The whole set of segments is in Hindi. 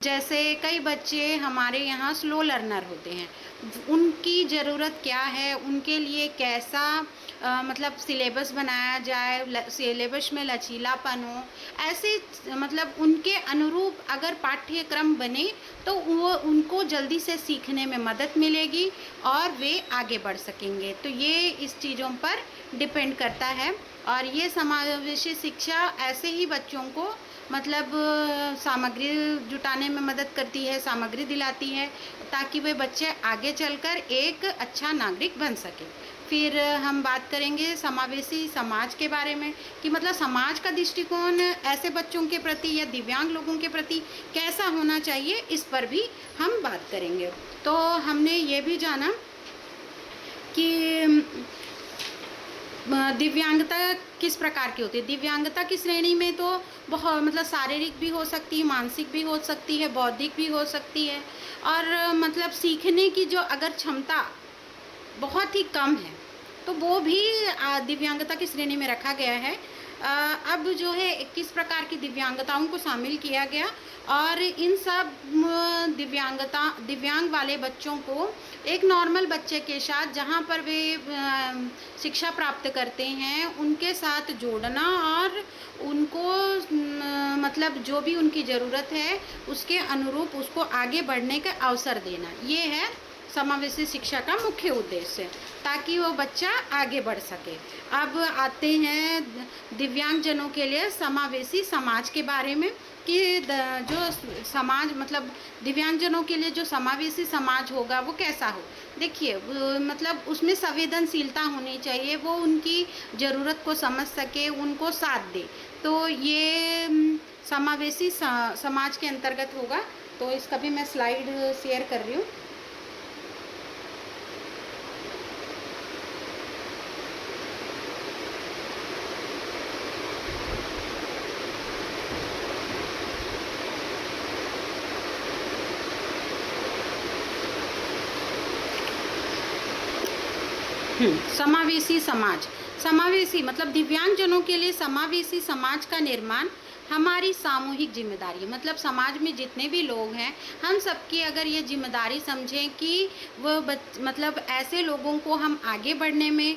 जैसे कई बच्चे हमारे यहाँ स्लो लर्नर होते हैं, उनकी ज़रूरत क्या है, उनके लिए कैसा मतलब सिलेबस बनाया जाए, सिलेबस में लचीलापन हो, ऐसे मतलब उनके अनुरूप अगर पाठ्यक्रम बने तो वो उनको जल्दी से सीखने में मदद मिलेगी और वे आगे बढ़ सकेंगे। तो ये इस चीज़ों पर डिपेंड करता है और ये समावेशी शिक्षा ऐसे ही बच्चों को मतलब सामग्री जुटाने में मदद करती है, सामग्री दिलाती है ताकि वे बच्चे आगे चलकर एक अच्छा नागरिक बन सके। फिर हम बात करेंगे समावेशी समाज के बारे में कि मतलब समाज का दृष्टिकोण ऐसे बच्चों के प्रति या दिव्यांग लोगों के प्रति कैसा होना चाहिए, इस पर भी हम बात करेंगे। तो हमने ये भी जाना कि दिव्यांगता किस प्रकार की होती है। दिव्यांगता की श्रेणी में तो बहुत मतलब शारीरिक भी हो सकती है, मानसिक भी हो सकती है, बौद्धिक भी हो सकती है और मतलब सीखने की जो अगर क्षमता बहुत ही कम है तो वो भी दिव्यांगता की श्रेणी में रखा गया है। अब जो है किस प्रकार की दिव्यांगताओं को शामिल किया गया और इन सब दिव्यांग वाले बच्चों को एक नॉर्मल बच्चे के साथ जहाँ पर वे शिक्षा प्राप्त करते हैं उनके साथ जोड़ना और उनको मतलब जो भी उनकी ज़रूरत है उसके अनुरूप उसको आगे बढ़ने का अवसर देना, ये है समावेशी शिक्षा का मुख्य उद्देश्य, ताकि वो बच्चा आगे बढ़ सके। अब आते हैं दिव्यांगजनों के लिए समावेशी समाज के बारे में कि जो समाज मतलब दिव्यांगजनों के लिए जो समावेशी समाज होगा वो कैसा हो। देखिए मतलब उसमें संवेदनशीलता होनी चाहिए, वो उनकी ज़रूरत को समझ सके, उनको साथ दे। तो ये समावेशी समाज के अंतर्गत होगा। तो इसका भी मैं स्लाइड शेयर कर रही हूँ। समावेशी समाज, समावेशी मतलब दिव्यांगजनों के लिए समावेशी समाज का निर्माण हमारी सामूहिक जिम्मेदारी है। मतलब समाज में जितने भी लोग हैं हम सबकी अगर ये जिम्मेदारी समझें कि मतलब ऐसे लोगों को हम आगे बढ़ने में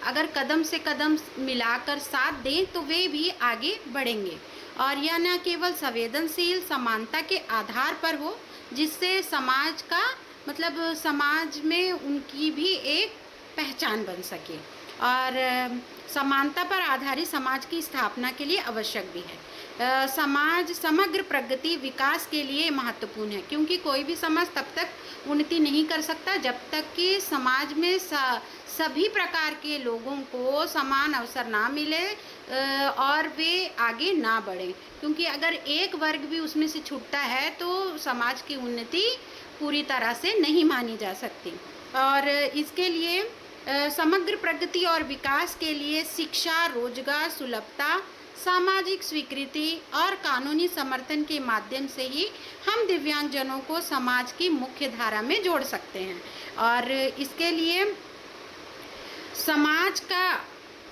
अगर कदम से कदम मिलाकर साथ दें तो वे भी आगे बढ़ेंगे। और यह न केवल संवेदनशील समानता के आधार पर हो जिससे समाज का मतलब समाज में उनकी भी एक पहचान बन सके और समानता पर आधारित समाज की स्थापना के लिए आवश्यक भी है। समाज समग्र प्रगति विकास के लिए महत्वपूर्ण है, क्योंकि कोई भी समाज तब तक उन्नति नहीं कर सकता जब तक कि समाज में सभी प्रकार के लोगों को समान अवसर ना मिले और वे आगे ना बढ़ें। क्योंकि अगर एक वर्ग भी उसमें से छूटता है तो समाज की उन्नति पूरी तरह से नहीं मानी जा सकती। और इसके लिए समग्र प्रगति और विकास के लिए शिक्षा, रोजगार, सुलभता, सामाजिक स्वीकृति और कानूनी समर्थन के माध्यम से ही हम दिव्यांगजनों को समाज की मुख्य धारा में जोड़ सकते हैं। और इसके लिए समाज का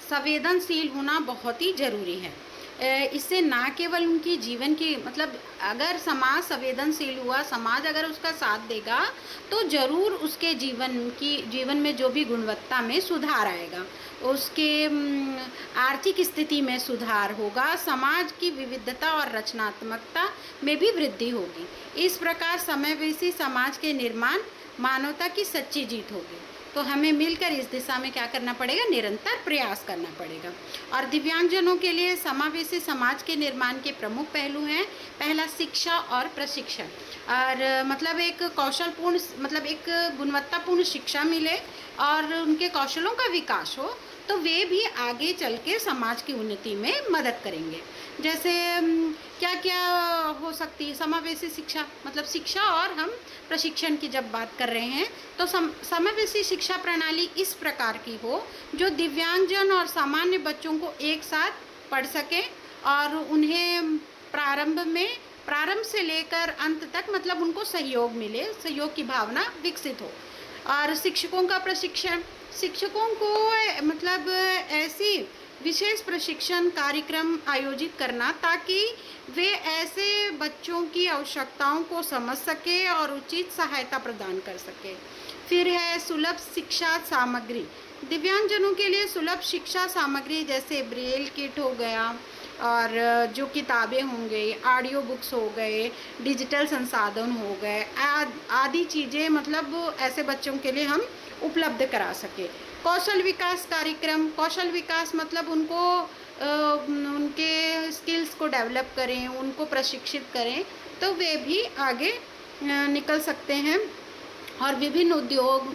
संवेदनशील होना बहुत ही ज़रूरी है। इससे ना केवल उनकी जीवन की मतलब अगर समाज संवेदनशील हुआ, समाज अगर उसका साथ देगा तो ज़रूर उसके जीवन में जो भी गुणवत्ता में सुधार आएगा, उसके आर्थिक स्थिति में सुधार होगा, समाज की विविधता और रचनात्मकता में भी वृद्धि होगी। इस प्रकार समावेशी समाज के निर्माण मानवता की सच्ची जीत होगी। तो हमें मिलकर इस दिशा में क्या करना पड़ेगा, निरंतर प्रयास करना पड़ेगा। और दिव्यांगजनों के लिए समावेशी समाज के निर्माण के प्रमुख पहलू हैं। पहला, शिक्षा और प्रशिक्षण। और मतलब एक कौशलपूर्ण मतलब एक गुणवत्तापूर्ण शिक्षा मिले और उनके कौशलों का विकास हो तो वे भी आगे चल के समाज की उन्नति में मदद करेंगे। जैसे क्या क्या हो सकती है समावेशी शिक्षा, मतलब शिक्षा और हम प्रशिक्षण की जब बात कर रहे हैं तो समावेशी शिक्षा प्रणाली इस प्रकार की हो जो दिव्यांगजन और सामान्य बच्चों को एक साथ पढ़ सकें और उन्हें प्रारंभ से लेकर अंत तक मतलब उनको सहयोग मिले, सहयोग की भावना विकसित हो। और शिक्षकों का प्रशिक्षण, शिक्षकों को मतलब ऐसी विशेष प्रशिक्षण कार्यक्रम आयोजित करना ताकि वे ऐसे बच्चों की आवश्यकताओं को समझ सके और उचित सहायता प्रदान कर सके। फिर है सुलभ शिक्षा सामग्री। दिव्यांगजनों के लिए सुलभ शिक्षा सामग्री जैसे ब्रेल किट हो गया और जो किताबें होंगे, ऑडियो बुक्स हो गए, डिजिटल संसाधन हो गए, आदि चीज़ें मतलब ऐसे बच्चों के लिए हम उपलब्ध करा सके। कौशल विकास कार्यक्रम, कौशल विकास मतलब उनको उनके स्किल्स को डेवलप करें, उनको प्रशिक्षित करें तो वे भी आगे निकल सकते हैं। और विभिन्न उद्योग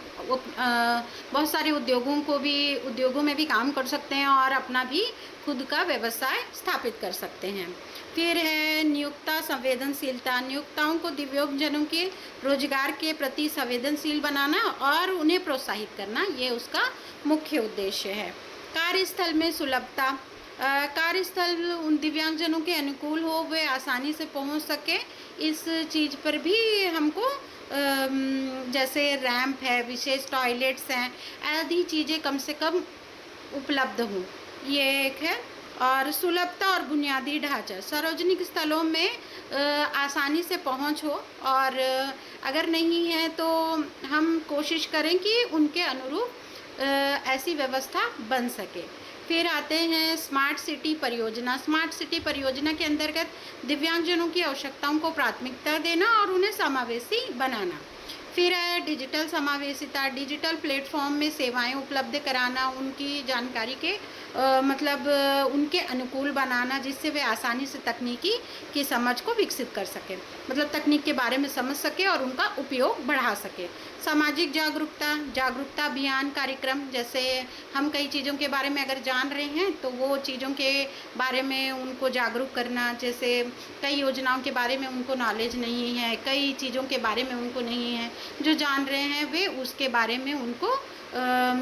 बहुत सारे उद्योगों में भी काम कर सकते हैं और अपना भी खुद का व्यवसाय स्थापित कर सकते हैं। फिर है नियोक्ता संवेदनशीलता। नियोक्ताओं को दिव्यांगजनों के रोजगार के प्रति संवेदनशील बनाना और उन्हें प्रोत्साहित करना, ये उसका मुख्य उद्देश्य है। कार्यस्थल में सुलभता। कार्यस्थल उन दिव्यांगजनों के अनुकूल हो, वे आसानी से पहुंच सके, इस चीज़ पर भी हमको जैसे रैंप है, विशेष टॉयलेट्स हैं, आदि चीज़ें कम से कम उपलब्ध हों, ये एक है। और सुलभता और बुनियादी ढांचा। सार्वजनिक स्थलों में आसानी से पहुंच हो और अगर नहीं है तो हम कोशिश करें कि उनके अनुरूप ऐसी व्यवस्था बन सके। फिर आते हैं स्मार्ट सिटी परियोजना। स्मार्ट सिटी परियोजना के अंतर्गत दिव्यांगजनों की आवश्यकताओं को प्राथमिकता देना और उन्हें समावेशी बनाना। फिर है डिजिटल समावेशिता। डिजिटल प्लेटफॉर्म में सेवाएं उपलब्ध कराना, उनकी जानकारी के मतलब उनके अनुकूल बनाना, जिससे वे आसानी से तकनीकी की समझ को विकसित कर सकें, मतलब तकनीक के बारे में समझ सके और उनका उपयोग बढ़ा सके। सामाजिक जागरूकता अभियान कार्यक्रम, जैसे हम कई चीज़ों के बारे में अगर जान रहे हैं तो वो चीज़ों के बारे में उनको जागरूक करना, जैसे कई योजनाओं के बारे में उनको नॉलेज नहीं है, कई चीज़ों के बारे में उनको नहीं है, जो जान रहे हैं वे उसके बारे में उनको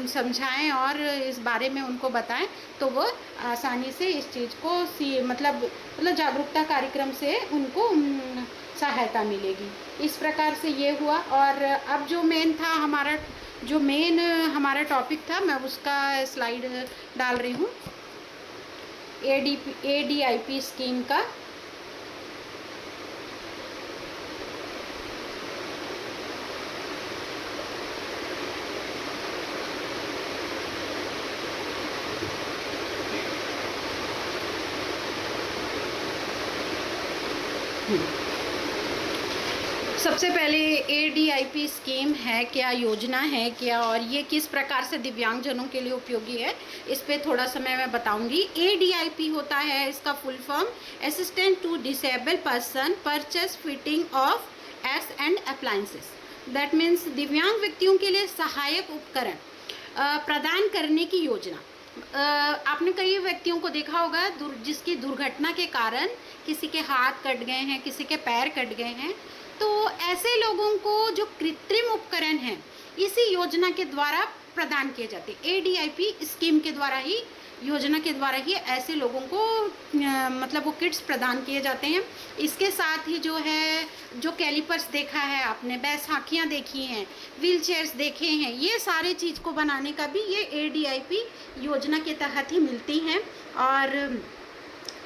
समझाएं और इस बारे में उनको बताएं तो वो आसानी से इस चीज़ को मतलब जागरूकता कार्यक्रम से उनको सहायता मिलेगी। इस प्रकार से ये हुआ। और अब जो मेन हमारा टॉपिक था, मैं उसका स्लाइड डाल रही हूँ, ADIP स्कीम का। सबसे पहले ADIP स्कीम है क्या, योजना है क्या, और ये किस प्रकार से दिव्यांगजनों के लिए उपयोगी है, इस पे थोड़ा समय मैं बताऊंगी। ADIP होता है, इसका full form assistant to disable person purchase fitting of aids and appliances. That means दिव्यांग व्यक्तियों के लिए सहायक उपकरण प्रदान करने की योजना। आपने कई व्यक्तियों को देखा होगा जिसकी दुर्घटना के कारण किसी के हाथ कट गए हैं, किसी के पैर कट गए हैं, तो ऐसे लोगों को जो कृत्रिम उपकरण हैं इसी योजना के द्वारा प्रदान किए जाते हैं। ADIP स्कीम के द्वारा ही, योजना के द्वारा ही ऐसे लोगों को मतलब वो किट्स प्रदान किए जाते हैं। इसके साथ ही जो कैलिपर्स देखा है आपने, बैसाखियाँ देखी हैं, व्हील चेयर्स देखे हैं, ये सारे चीज़ को बनाने का भी ये ADIP योजना के तहत ही मिलती हैं। और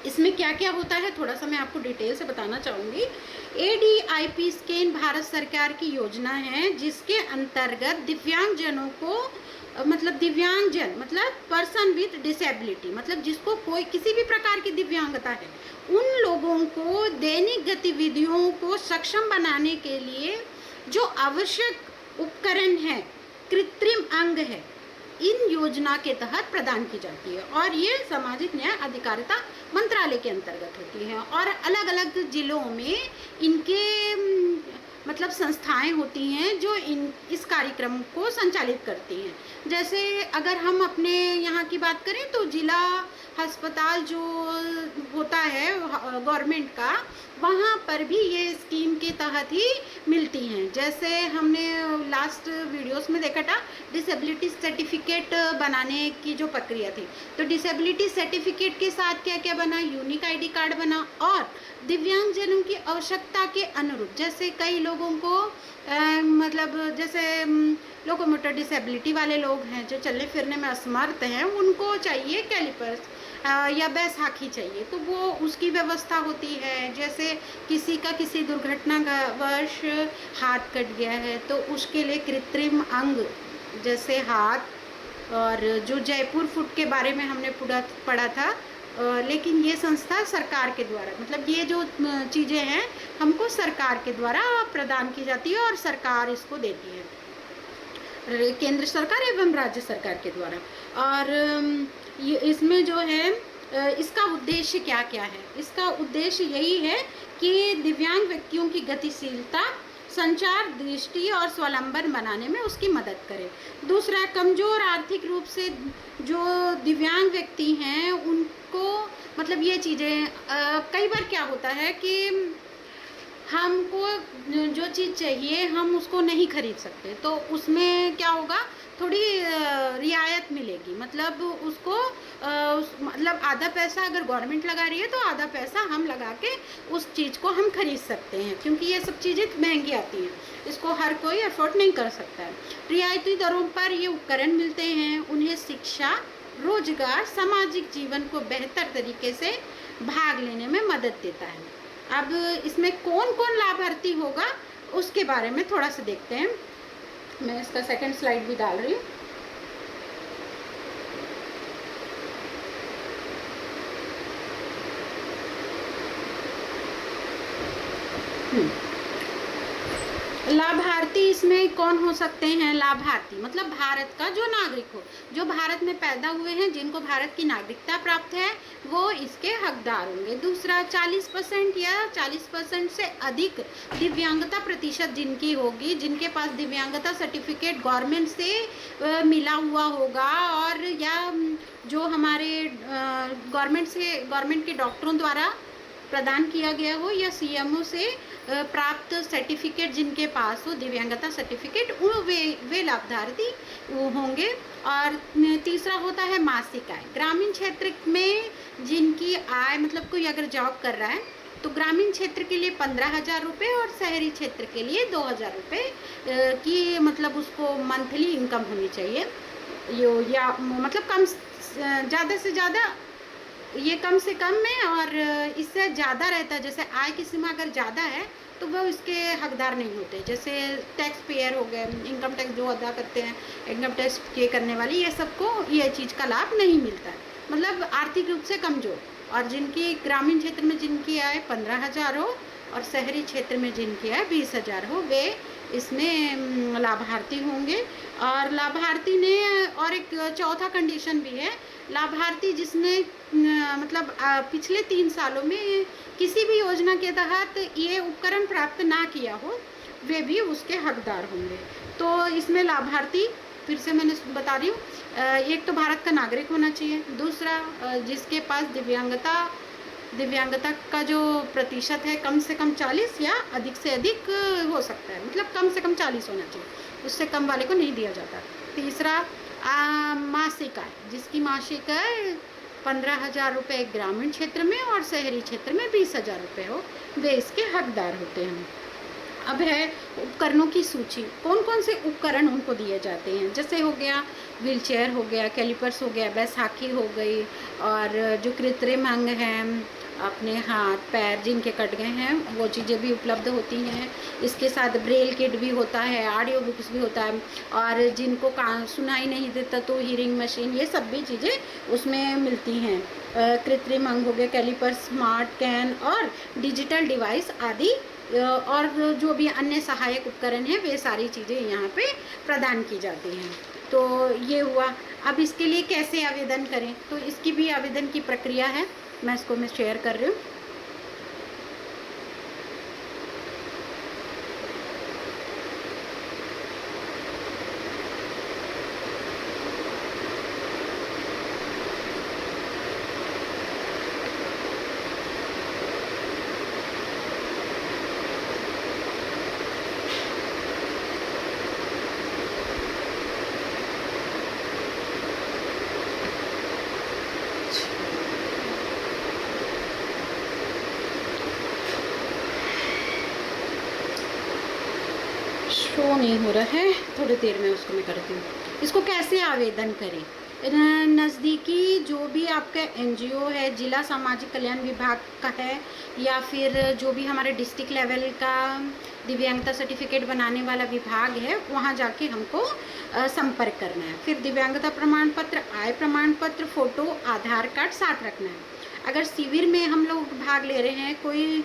इसमें क्या क्या होता है थोड़ा सा मैं आपको डिटेल से बताना चाहूँगी। ADIP स्कीम भारत सरकार की योजना है जिसके अंतर्गत दिव्यांगजनों को दिव्यांगजन मतलब पर्सन विद डिसेबिलिटी, मतलब जिसको कोई किसी भी प्रकार की दिव्यांगता है, उन लोगों को दैनिक गतिविधियों को सक्षम बनाने के लिए जो आवश्यक उपकरण है, कृत्रिम अंग है, इन योजना के तहत प्रदान की जाती है। और ये सामाजिक न्याय अधिकारिता मंत्रालय के अंतर्गत होती है। और अलग अलग जिलों में इनके संस्थाएं होती हैं जो इस कार्यक्रम को संचालित करती हैं। जैसे अगर हम अपने यहाँ की बात करें तो जिला अस्पताल जो होता है गवर्नमेंट का, वहाँ पर भी ये स्कीम के तहत ही मिलती हैं। जैसे हमने लास्ट वीडियोस में देखा था डिसेबिलिटी सर्टिफिकेट बनाने की जो प्रक्रिया थी, तो डिसेबिलिटी सर्टिफिकेट के साथ क्या क्या बना, यूनिक आईडी कार्ड बना, और दिव्यांगजनों की आवश्यकता के अनुरूप, जैसे कई लोगों को मतलब जैसे लोकोमोटर डिसेबिलिटी वाले लोग हैं जो चलने फिरने में असमर्थ हैं, उनको चाहिए कैलिपर्स या बैसाखी चाहिए, तो वो उसकी व्यवस्था होती है। जैसे किसी का किसी दुर्घटनावश हाथ कट गया है तो उसके लिए कृत्रिम अंग जैसे हाथ, और जो जयपुर फुट के बारे में हमने पूरा पढ़ा था, लेकिन ये संस्था सरकार के द्वारा, मतलब ये जो चीज़ें हैं हमको सरकार के द्वारा प्रदान की जाती है और सरकार इसको देती है, केंद्र सरकार एवं राज्य सरकार के द्वारा। और ये इसमें जो है इसका उद्देश्य क्या क्या है, इसका उद्देश्य यही है कि दिव्यांग व्यक्तियों की गतिशीलता, संचार दृष्टि और स्वावलंबन बनाने में उसकी मदद करे। दूसरा, कमज़ोर आर्थिक रूप से जो दिव्यांग व्यक्ति हैं उनको, मतलब ये चीज़ें कई बार क्या होता है कि हमको जो चीज़ चाहिए हम उसको नहीं खरीद सकते, तो उसमें क्या होगा, थोड़ी रियायत मिलेगी, मतलब उसको मतलब आधा पैसा अगर गवर्नमेंट लगा रही है तो आधा पैसा हम लगा के उस चीज़ को हम खरीद सकते हैं, क्योंकि ये सब चीज़ें महंगी आती हैं, इसको हर कोई अफोर्ड नहीं कर सकता है। रियायती दरों पर ये उपकरण मिलते हैं, उन्हें शिक्षा, रोजगार, सामाजिक जीवन को बेहतर तरीके से भाग लेने में मदद देता है। अब इसमें कौन कौन लाभार्थी होगा उसके बारे में थोड़ा सा देखते हैं। मैं इसका सेकंड स्लाइड भी डाल रही हूँ। लाभार्थी इसमें कौन हो सकते हैं? लाभार्थी मतलब भारत का जो नागरिक हो, जो भारत में पैदा हुए हैं, जिनको भारत की नागरिकता प्राप्त है, वो इसके हकदार होंगे। दूसरा, 40% या 40% से अधिक दिव्यांगता प्रतिशत जिनकी होगी, जिनके पास दिव्यांगता सर्टिफिकेट गवर्नमेंट से मिला हुआ होगा, और या जो हमारे गवर्नमेंट के डॉक्टरों द्वारा प्रदान किया गया हो, या सीएमओ से प्राप्त सर्टिफिकेट जिनके पास हो, दिव्यांगता सर्टिफिकेट, वे लाभार्थी होंगे। और तीसरा होता है मासिक आय। ग्रामीण क्षेत्र में जिनकी आय, मतलब कोई अगर जॉब कर रहा है तो ग्रामीण क्षेत्र के लिए 15,000 रुपये और शहरी क्षेत्र के लिए 2,000 रुपये की मतलब उसको मंथली इनकम होनी चाहिए। या मतलब कम, ज़्यादा से ज़्यादा, ये कम से कम में, और इससे ज़्यादा रहता है, जैसे आय की सीमा अगर ज़्यादा है तो वो इसके हकदार नहीं होते। जैसे टैक्स पेयर हो गए, इनकम टैक्स जो अदा करते हैं, इनकम टैक्स पे करने वाली, ये सबको ये चीज़ का लाभ नहीं मिलता है, मतलब आर्थिक रूप से कमज़ोर। और जिनकी ग्रामीण क्षेत्र में जिनकी आय 15,000 हो और शहरी क्षेत्र में जिनकी आय 20,000 हो, वे इसमें लाभार्थी होंगे। और लाभार्थी ने, और एक चौथा कंडीशन भी है, लाभार्थी जिसने मतलब पिछले 3 सालों में किसी भी योजना के तहत ये उपकरण प्राप्त ना किया हो, वे भी उसके हकदार होंगे। तो इसमें लाभार्थी, फिर से मैंने बता रही हूँ, एक तो भारत का नागरिक होना चाहिए, दूसरा जिसके पास दिव्यांगता का जो प्रतिशत है कम से कम 40 या अधिक से अधिक हो सकता है, मतलब कम से कम 40 होना चाहिए, उससे कम वाले को नहीं दिया जाता। तीसरा, मासिक आय, जिसकी मासिक आय 15,000 रुपये ग्रामीण क्षेत्र में और शहरी क्षेत्र में 20,000 रुपये हो, वे इसके हकदार होते हैं। अब है उपकरणों की सूची, कौन कौन से उपकरण उनको दिए जाते हैं। जैसे हो गया व्हीलचेयर, हो गया कैलिपर्स, हो गया बैसाखी हो गई, और जो कृत्रिम अंग हैं, अपने हाथ पैर जिनके कट गए हैं, वो चीज़ें भी उपलब्ध होती हैं। इसके साथ ब्रेल किट भी होता है, ऑडियो बुक्स भी होता है, और जिनको सुनाई नहीं देता तो हीरिंग मशीन, ये सब भी चीज़ें उसमें मिलती हैं। कृत्रिम अंग हो गए, कैलिपर्स, स्मार्ट कैन और डिजिटल डिवाइस आदि, और जो भी अन्य सहायक उपकरण हैं, वे सारी चीज़ें यहाँ पे प्रदान की जाती हैं। तो ये हुआ। अब इसके लिए कैसे आवेदन करें, तो इसकी भी आवेदन की प्रक्रिया है, मैं शेयर कर रही हूँ। शो नहीं हो रहा है, थोड़ी देर में उसको मैं करती हूँ। इसको कैसे आवेदन करें? नज़दीकी जो भी आपका एनजीओ है, जिला सामाजिक कल्याण विभाग का है, या फिर जो भी हमारे डिस्ट्रिक्ट लेवल का दिव्यांगता सर्टिफिकेट बनाने वाला विभाग है, वहाँ जाके हमको संपर्क करना है। फिर दिव्यांगता प्रमाण पत्र, आय प्रमाण पत्र, फ़ोटो, आधार कार्ड साथ रखना है। अगर शिविर में हम लोग भाग ले रहे हैं, कोई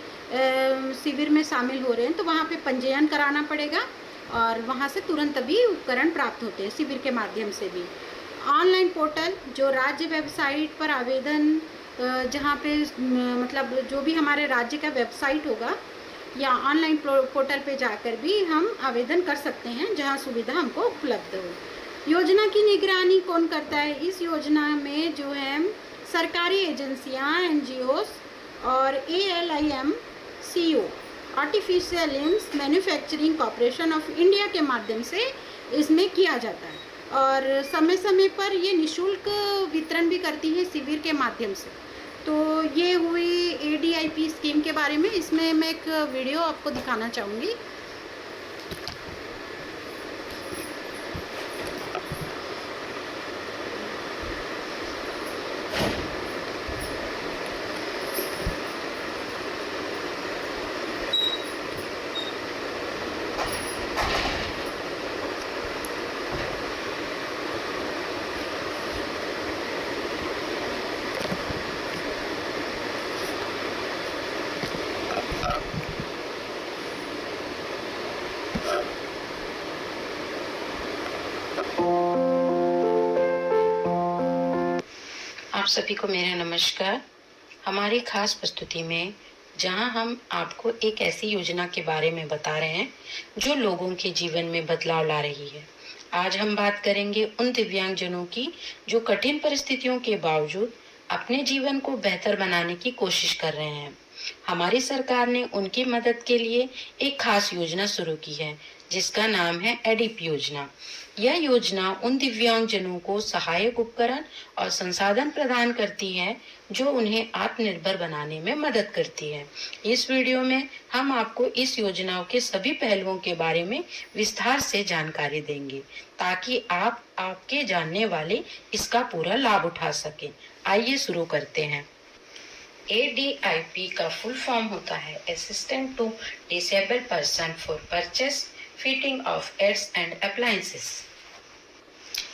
शिविर में शामिल हो रहे हैं, तो वहाँ पे पंजीयन कराना पड़ेगा और वहाँ से तुरंत अभी उपकरण प्राप्त होते हैं, शिविर के माध्यम से भी। ऑनलाइन पोर्टल जो राज्य वेबसाइट पर आवेदन, जहाँ पे मतलब जो भी हमारे राज्य का वेबसाइट होगा या ऑनलाइन पोर्टल पे जाकर भी हम आवेदन कर सकते हैं, जहाँ सुविधा हमको उपलब्ध हो। योजना की निगरानी कौन करता है? इस योजना में जो है सरकारी एजेंसियाँ, एनजीओस और ALIMCO, artificial limbs manufacturing corporation of India के माध्यम से इसमें किया जाता है और समय समय पर ये निःशुल्क वितरण भी करती है शिविर के माध्यम से। तो ये हुई ADIP स्कीम के बारे में। इसमें मैं एक वीडियो आपको दिखाना चाहूँगी। आप सभी को मेरा नमस्कार। हमारी खास प्रस्तुति में जहां हम आपको एक ऐसी योजना के बारे में बता रहे हैं जो लोगों के जीवन में बदलाव ला रही है। आज हम बात करेंगे उन दिव्यांगजनों की जो कठिन परिस्थितियों के बावजूद अपने जीवन को बेहतर बनाने की कोशिश कर रहे हैं। हमारी सरकार ने उनकी मदद के लिए एक खास योजना शुरू की है जिसका नाम है एडिप योजना। यह योजना उन दिव्यांगजनों को सहायक उपकरण और संसाधन प्रदान करती है जो उन्हें आत्मनिर्भर बनाने में मदद करती है। इस वीडियो में हम आपको इस योजना के सभी पहलुओं के बारे में विस्तार से जानकारी देंगे ताकि आप आपके जानने वाले इसका पूरा लाभ उठा सकें। आइए शुरू करते हैं। ADIP का फुल फॉर्म होता है assistant to disable person for purchase fitting of aids and appliances.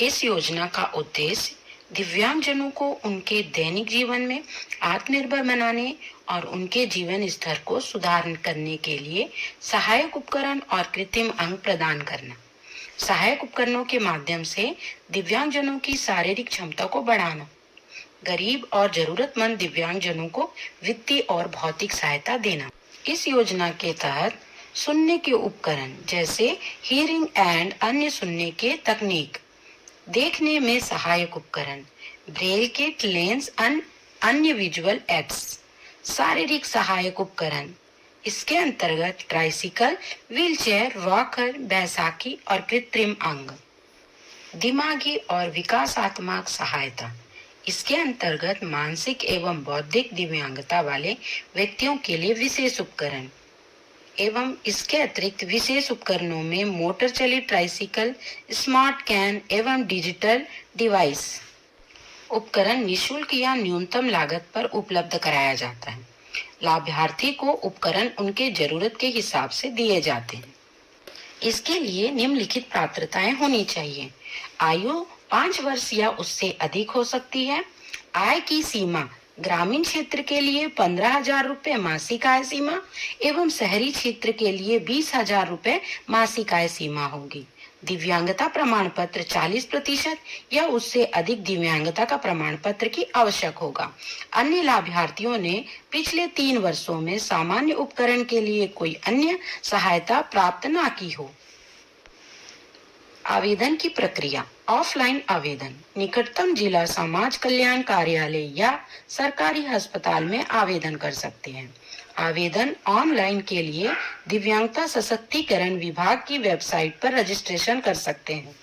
इस योजना का उद्देश्य दिव्यांगजनों को उनके दैनिक जीवन में आत्मनिर्भर बनाने और उनके जीवन स्तर को सुधार करने के लिए सहायक उपकरण और कृत्रिम अंग प्रदान करना। सहायक उपकरणों के माध्यम से दिव्यांगजनों की शारीरिक क्षमता को बढ़ाना, गरीब और जरूरतमंद दिव्यांगजनों को वित्तीय और भौतिक सहायता देना। इस योजना के तहत सुनने के उपकरण जैसे हियरिंग एंड अन्य सुनने के तकनीक, देखने में सहायक उपकरण, ब्रेल किट, लेंस, अन्य विजुअल एड्स, शारीरिक सहायक उपकरण। इसके अंतर्गत ट्राइसिकल, व्हीलचेयर, वॉकर, बैसाखी और कृत्रिम अंग। दिमागी और विकासात्मक सहायता, इसके अंतर्गत मानसिक एवं बौद्धिक दिव्यांगता वाले व्यक्तियों के लिए विशेष उपकरण एवं इसके अतिरिक्त विशेष उपकरणों में मोटर चलित ट्राइसिकल, स्मार्ट कैन एवं डिजिटल डिवाइस। उपकरण निःशुल्क या न्यूनतम लागत पर उपलब्ध कराया जाता है। लाभार्थी को उपकरण उनके जरूरत के हिसाब से दिए जाते हैं। इसके लिए निम्नलिखित पात्रताएं होनी चाहिए। आयु 5 वर्ष या उससे अधिक हो सकती है। आय की सीमा ग्रामीण क्षेत्र के लिए 15,000 रुपए मासिक आय सीमा एवं शहरी क्षेत्र के लिए 20,000 रुपए मासिक आय सीमा होगी। दिव्यांगता प्रमाण पत्र 40% या उससे अधिक दिव्यांगता का प्रमाण पत्र की आवश्यक होगा। अन्य लाभार्थियों ने पिछले 3 वर्षों में सामान्य उपकरण के लिए कोई अन्य सहायता प्राप्त न की हो। आवेदन की प्रक्रिया। ऑफलाइन आवेदन निकटतम जिला समाज कल्याण कार्यालय या सरकारी अस्पताल में आवेदन कर सकते हैं। आवेदन ऑनलाइन के लिए दिव्यांगता सशक्तिकरण विभाग की वेबसाइट पर रजिस्ट्रेशन कर सकते हैं।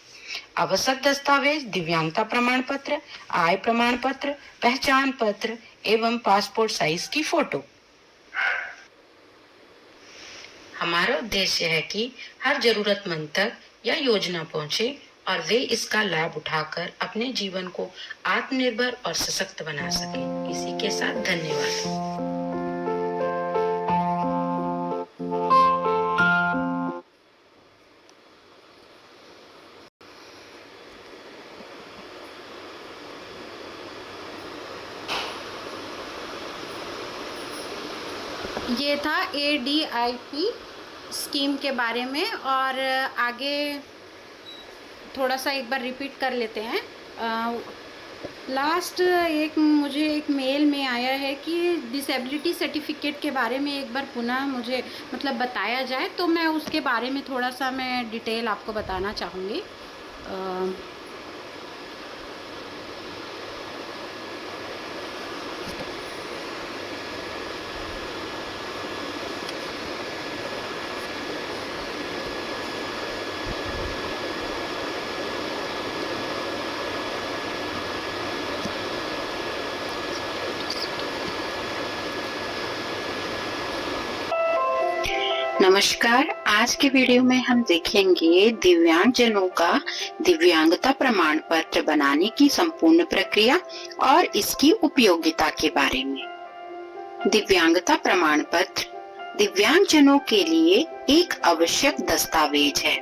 आवश्यक दस्तावेज दिव्यांगता प्रमाण पत्र, आय प्रमाण पत्र, पहचान पत्र एवं पासपोर्ट साइज की फोटो। हमारा उद्देश्य है कि हर जरूरतमंद तक यह योजना पहुंचे और वे इसका लाभ उठाकर अपने जीवन को आत्मनिर्भर और सशक्त बना सके। इसी के साथ धन्यवाद। ये था ADIP स्कीम के बारे में, और आगे थोड़ा सा एक बार रिपीट कर लेते हैं। लास्ट मुझे एक मेल में आया है कि डिसेबिलिटी सर्टिफिकेट के बारे में एक बार पुनः मुझे बताया जाए, तो मैं उसके बारे में थोड़ा सा मैं डिटेल आपको बताना चाहूँगी। नमस्कार, आज के वीडियो में हम देखेंगे दिव्यांगजनों का दिव्यांगता प्रमाण पत्र बनाने की संपूर्ण प्रक्रिया और इसकी उपयोगिता के बारे में। दिव्यांगता प्रमाण पत्र दिव्यांगजनों के लिए एक आवश्यक दस्तावेज है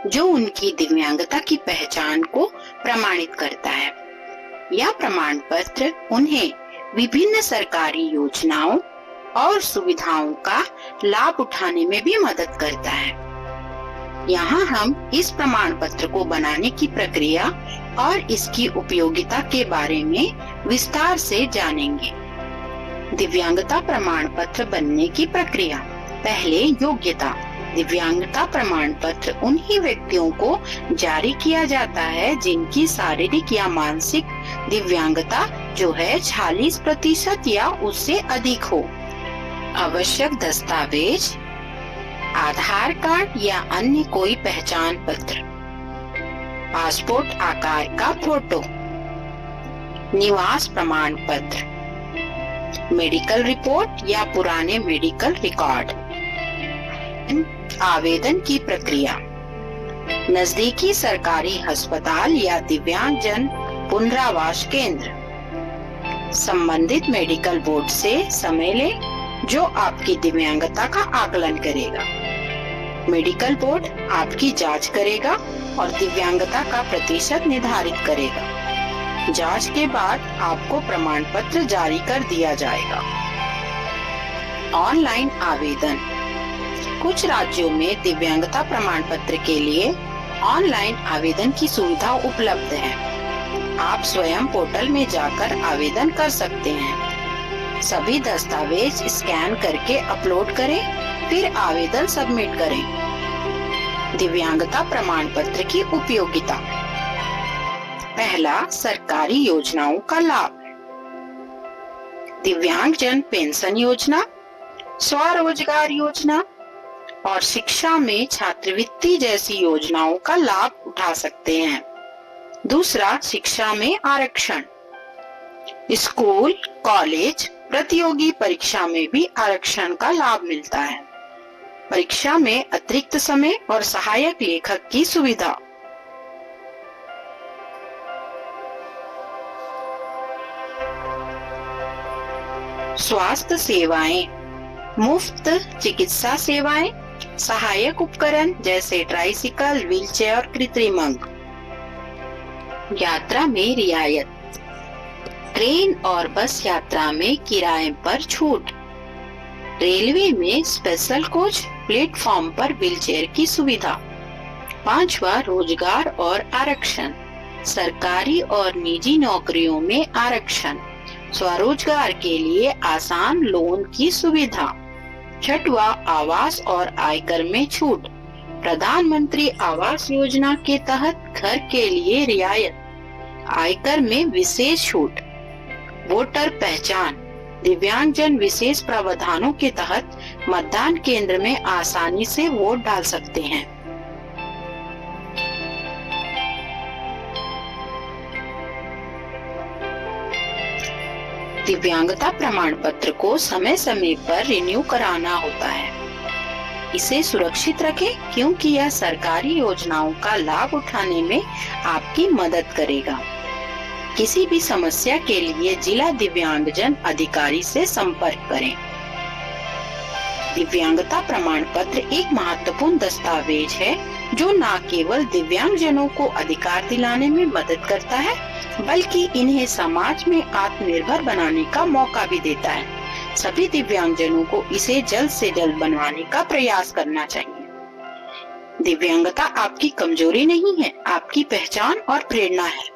जो उनकी दिव्यांगता की पहचान को प्रमाणित करता है। यह प्रमाण पत्र उन्हें विभिन्न सरकारी योजनाओं और सुविधाओं का लाभ उठाने में भी मदद करता है। यहाँ हम इस प्रमाण पत्र को बनाने की प्रक्रिया और इसकी उपयोगिता के बारे में विस्तार से जानेंगे। दिव्यांगता प्रमाण पत्र बनने की प्रक्रिया। पहले योग्यता। दिव्यांगता प्रमाण पत्र उन्हीं व्यक्तियों को जारी किया जाता है जिनकी शारीरिक या मानसिक दिव्यांगता जो है 40% या उससे अधिक हो। आवश्यक दस्तावेज, आधार कार्ड या अन्य कोई पहचान पत्र, पासपोर्ट आकार का फोटो, निवास प्रमाण पत्र, मेडिकल रिपोर्ट या पुराने मेडिकल रिकॉर्ड। आवेदन की प्रक्रिया। नजदीकी सरकारी अस्पताल या दिव्यांगजन पुनरावास केंद्र। संबंधित मेडिकल बोर्ड से समय लें जो आपकी दिव्यांगता का आकलन करेगा। मेडिकल बोर्ड आपकी जांच करेगा और दिव्यांगता का प्रतिशत निर्धारित करेगा। जांच के बाद आपको प्रमाण पत्र जारी कर दिया जाएगा। ऑनलाइन आवेदन। कुछ राज्यों में दिव्यांगता प्रमाण पत्र के लिए ऑनलाइन आवेदन की सुविधा उपलब्ध है। आप स्वयं पोर्टल में जाकर आवेदन कर सकते हैं। सभी दस्तावेज स्कैन करके अपलोड करें, फिर आवेदन सबमिट करें। दिव्यांगता प्रमाण पत्र की उपयोगिता। पहला, सरकारी योजनाओं का लाभ। दिव्यांगजन पेंशन योजना, स्वरोजगार योजना और शिक्षा में छात्रवृत्ति जैसी योजनाओं का लाभ उठा सकते हैं। दूसरा, शिक्षा में आरक्षण। स्कूल, कॉलेज, प्रतियोगी परीक्षा में भी आरक्षण का लाभ मिलता है। परीक्षा में अतिरिक्त समय और सहायक लेखक की सुविधा। स्वास्थ्य सेवाएं। मुफ्त चिकित्सा सेवाएं, सहायक उपकरण जैसे ट्राइसिकल, व्हीलचेयर और कृत्रिम अंग। यात्रा में रियायत। ट्रेन और बस यात्रा में किराए पर छूट। रेलवे में स्पेशल कोच, प्लेटफॉर्म पर व्हीलचेयर की सुविधा। पांचवा, रोजगार और आरक्षण। सरकारी और निजी नौकरियों में आरक्षण। स्वरोजगार के लिए आसान लोन की सुविधा। छठवा, आवास और आयकर में छूट। प्रधानमंत्री आवास योजना के तहत घर के लिए रियायत। आयकर में विशेष छूट। वोटर पहचान। दिव्यांगजन विशेष प्रावधानों के तहत मतदान केंद्र में आसानी से वोट डाल सकते हैं। दिव्यांगता प्रमाण पत्र को समय समय पर रिन्यू कराना होता है। इसे सुरक्षित रखें क्योंकि यह सरकारी योजनाओं का लाभ उठाने में आपकी मदद करेगा। किसी भी समस्या के लिए जिला दिव्यांगजन अधिकारी से संपर्क करें। दिव्यांगता प्रमाण पत्र एक महत्वपूर्ण दस्तावेज है जो न केवल दिव्यांगजनों को अधिकार दिलाने में मदद करता है बल्कि इन्हें समाज में आत्मनिर्भर बनाने का मौका भी देता है। सभी दिव्यांगजनों को इसे जल्द से जल्द बनवाने का प्रयास करना चाहिए। दिव्यांगता आपकी कमजोरी नहीं है, आपकी पहचान और प्रेरणा है।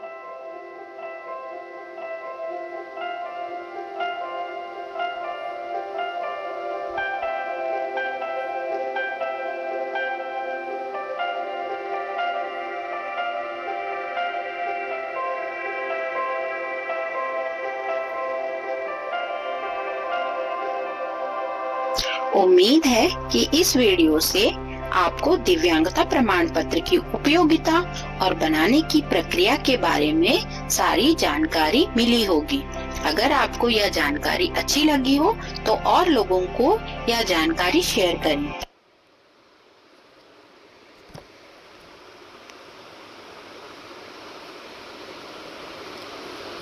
उम्मीद है कि इस वीडियो से आपको दिव्यांगता प्रमाण पत्र की उपयोगिता और बनाने की प्रक्रिया के बारे में सारी जानकारी मिली होगी। अगर आपको यह जानकारी अच्छी लगी हो तो और लोगों को यह जानकारी शेयर करें।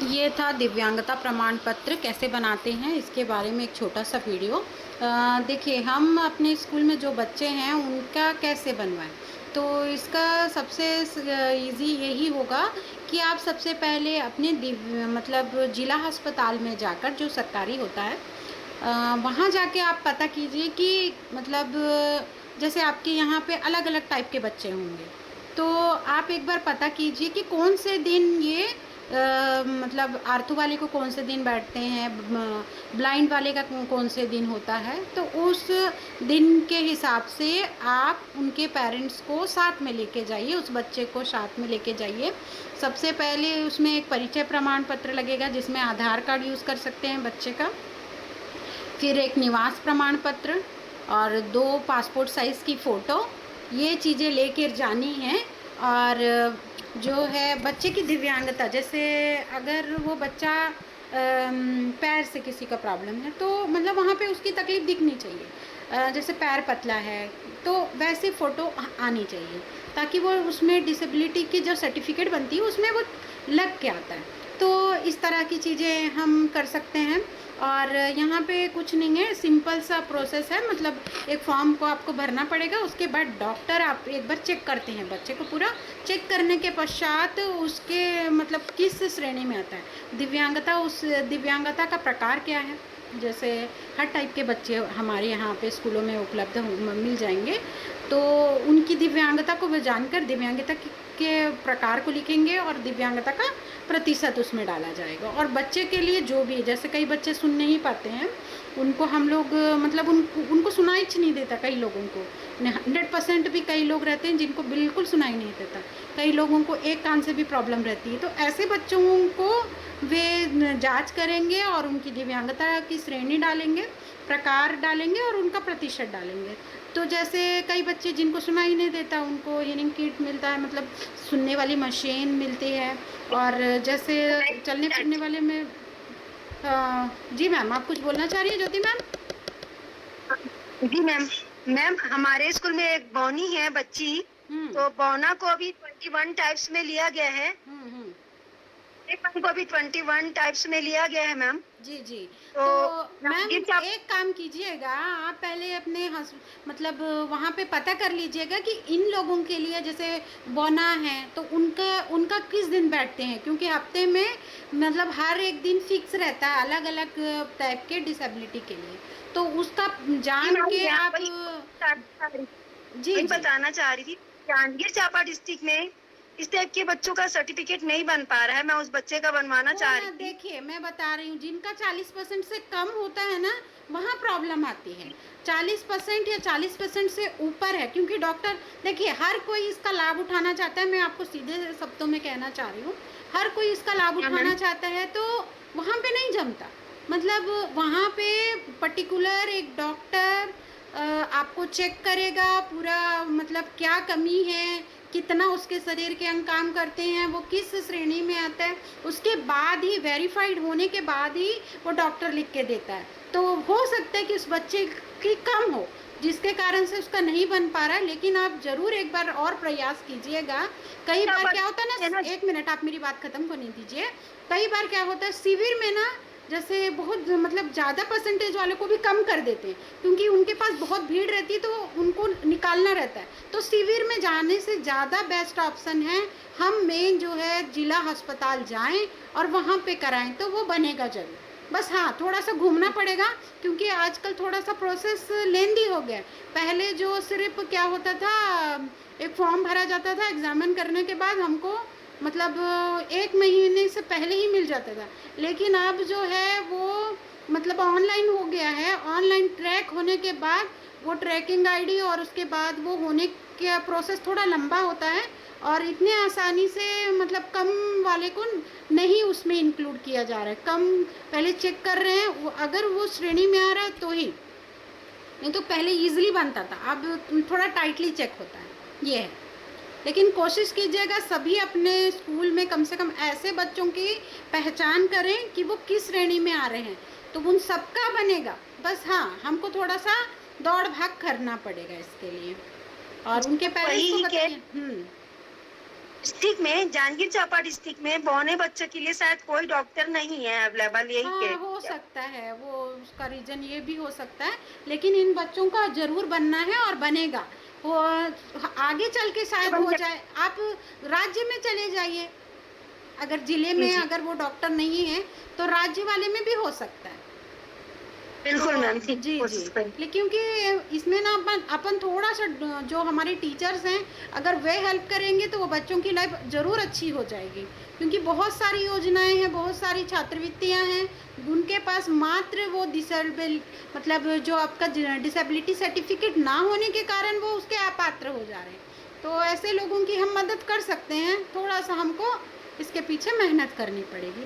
ये था दिव्यांगता प्रमाण पत्र कैसे बनाते हैं इसके बारे में एक छोटा सा वीडियो। देखिए, हम अपने स्कूल में जो बच्चे हैं उनका कैसे बनवाएं, तो इसका सबसे इजी यही होगा कि आप सबसे पहले अपने मतलब जिला अस्पताल में जाकर, जो सरकारी होता है, वहाँ जाके आप पता कीजिए कि मतलब जैसे आपके यहाँ पे अलग अलग टाइप के बच्चे होंगे, तो आप एक बार पता कीजिए कि कौन से दिन ये मतलब आर्थो वाले को कौन से दिन बैठते हैं, ब्लाइंड वाले का कौन से दिन होता है, तो उस दिन के हिसाब से आप उनके पेरेंट्स को साथ में लेके जाइए, उस बच्चे को साथ में लेके जाइए। सबसे पहले उसमें एक परिचय प्रमाण पत्र लगेगा जिसमें आधार कार्ड यूज़ कर सकते हैं बच्चे का, फिर एक निवास प्रमाण पत्र और 2 पासपोर्ट साइज़ की फ़ोटो, ये चीज़ें लेकर जानी है। और जो है बच्चे की दिव्यांगता, जैसे अगर वो बच्चा पैर से किसी का प्रॉब्लम है तो मतलब वहाँ पे उसकी तकलीफ़ दिखनी चाहिए, जैसे पैर पतला है तो वैसी फ़ोटो आनी चाहिए ताकि वो उसमें डिसेबिलिटी की जो सर्टिफिकेट बनती है उसमें वो लग के आता है। तो इस तरह की चीज़ें हम कर सकते हैं। और यहाँ पे कुछ नहीं है, सिंपल सा प्रोसेस है, मतलब एक फॉर्म को आपको भरना पड़ेगा, उसके बाद डॉक्टर आप एक बार चेक करते हैं बच्चे को, पूरा चेक करने के पश्चात उसके मतलब किस श्रेणी में आता है दिव्यांगता, उस दिव्यांगता का प्रकार क्या है। जैसे हर टाइप के बच्चे हमारे यहाँ पे स्कूलों में उपलब्ध मिल जाएंगे, तो उनकी दिव्यांगता को वे जानकर दिव्यांगता के प्रकार को लिखेंगे और दिव्यांगता का प्रतिशत उसमें डाला जाएगा। और बच्चे के लिए जो भी, जैसे कई बच्चे सुन नहीं पाते हैं, उनको हम लोग मतलब उनको सुनाई नहीं देता, कई लोगों को 100% भी कई लोग रहते हैं जिनको बिल्कुल सुनाई नहीं देता, कई लोगों को एक कान से भी प्रॉब्लम रहती है। तो ऐसे बच्चों को वे जांच करेंगे और उनकी दिव्यांगता की श्रेणी डालेंगे, प्रकार डालेंगे और उनका प्रतिशत डालेंगे। तो जैसे कई बच्चे जिनको सुनाई नहीं देता उनको हियरिंग किट मिलता है, मतलब सुनने वाली मशीन मिलती है। और जैसे चलने फिरने वाले में जी मैम, आप कुछ बोलना चाह रही हैं ज्योति मैम? जी मैम। मैम, हमारे स्कूल में एक बौनी है बच्ची, तो बौना को अभी 21 टाइप्स में लिया गया है, को अभी 21 टाइप्स में लिया गया है मैम। जी जी। तो मैम एक काम कीजिएगा, आप पहले अपने मतलब वहाँ पे पता कर लीजिएगा कि इन लोगों के लिए जैसे बौना है तो उनका किस दिन बैठते हैं, क्योंकि हफ्ते में मतलब हर एक दिन फिक्स रहता है अलग अलग टाइप के डिसेबिलिटी के लिए, तो उसका जान के आप जी बताना चाह रही थी। जांजगीर चांपा डिस्ट्रिक्ट में इस टाइप के बच्चों का सर्टिफिकेट नहीं बन पा रहा है, मैं उस बच्चे का बनवाना चाह रही थी। देखिए, मैं बता रही हूँ, जिनका 40% से कम होता है ना, वहाँ प्रॉब्लम आती है। 40% या 40% से ऊपर है, क्योंकि डॉक्टर, देखिए हर कोई इसका लाभ उठाना चाहता है, मैं आपको सीधे शब्दों में कहना चाह रही हूँ, हर कोई इसका लाभ उठाना चाहता है, तो वहाँ पे नहीं जमता। मतलब वहाँ पे पर्टिकुलर एक डॉक्टर आपको चेक करेगा पूरा, मतलब क्या कमी है, कितना उसके शरीर के अंग काम करते हैं, वो किस श्रेणी में आता है, उसके बाद ही वेरीफाइड होने के बाद ही वो डॉक्टर लिख के देता है। तो हो सकता है कि उस बच्चे की कम हो, जिसके कारण से उसका नहीं बन पा रहा है, लेकिन आप ज़रूर एक बार और प्रयास कीजिएगा। कई बार क्या होता है ना, एक मिनट आप मेरी बात ख़त्म होने दीजिए। कई बार क्या होता है शिविर में ना, जैसे बहुत मतलब ज़्यादा परसेंटेज वाले को भी कम कर देते हैं, क्योंकि उनके पास बहुत भीड़ रहती है तो उनको निकालना रहता है। तो शिविर में जाने से ज़्यादा बेस्ट ऑप्शन है हम मेन जो है जिला अस्पताल जाएं और वहाँ पे कराएं, तो वो बनेगा ज़रूर। बस हाँ, थोड़ा सा घूमना पड़ेगा, क्योंकि आजकल थोड़ा सा प्रोसेस लेंदी हो गया है। पहले जो सिर्फ क्या होता था, एक फॉर्म भरा जाता था, एग्जामिन करने के बाद हमको मतलब 1 महीने से पहले ही मिल जाता था। लेकिन अब जो है वो मतलब ऑनलाइन हो गया है। ऑनलाइन ट्रैक होने के बाद वो ट्रैकिंग आईडी और उसके बाद वो होने का प्रोसेस थोड़ा लंबा होता है, और इतने आसानी से मतलब कम वाले को नहीं उसमें इंक्लूड किया जा रहा है। कम पहले चेक कर रहे हैं, अगर वो श्रेणी में आ रहा है तो ही, नहीं तो पहले ईजिली बनता था, अब थोड़ा टाइटली चेक होता है, ये है। लेकिन कोशिश कीजिएगा सभी अपने स्कूल में कम से कम ऐसे बच्चों की पहचान करें कि वो किस श्रेणी में आ रहे हैं, तो उन सबका बनेगा। बस हाँ, हमको थोड़ा सा दौड़ भाग करना पड़ेगा इसके लिए, और उनके पेरेंट्स को बताइए। डिस्ट्रिक्ट में, जांजगीर चांपा डिस्ट्रिक्ट में बौने बच्चों के लिए शायद कोई डॉक्टर नहीं है अवेलेबल, यही हाँ, हो सकता है, वो उसका रीजन ये भी हो सकता है। लेकिन इन बच्चों का जरूर बनना है और बनेगा। वो आगे चल के शायद हो जाए। आप राज्य में चले जाइए, अगर जिले में अगर वो डॉक्टर नहीं है तो राज्य वाले में भी हो सकता है। बिल्कुल मैम, जी जी। लेकिन क्योंकि इसमें ना अपन थोड़ा सा जो हमारे टीचर्स हैं, अगर वे हेल्प करेंगे तो वो बच्चों की लाइफ ज़रूर अच्छी हो जाएगी। क्योंकि बहुत सारी योजनाएं हैं, बहुत सारी छात्रवृत्तियां हैं, उनके पास मात्र वो डिसेबल मतलब जो आपका डिसेबिलिटी सर्टिफिकेट ना होने के कारण वो उसके अपात्र हो जा रहे हैं। तो ऐसे लोगों की हम मदद कर सकते हैं, थोड़ा सा हमको इसके पीछे मेहनत करनी पड़ेगी।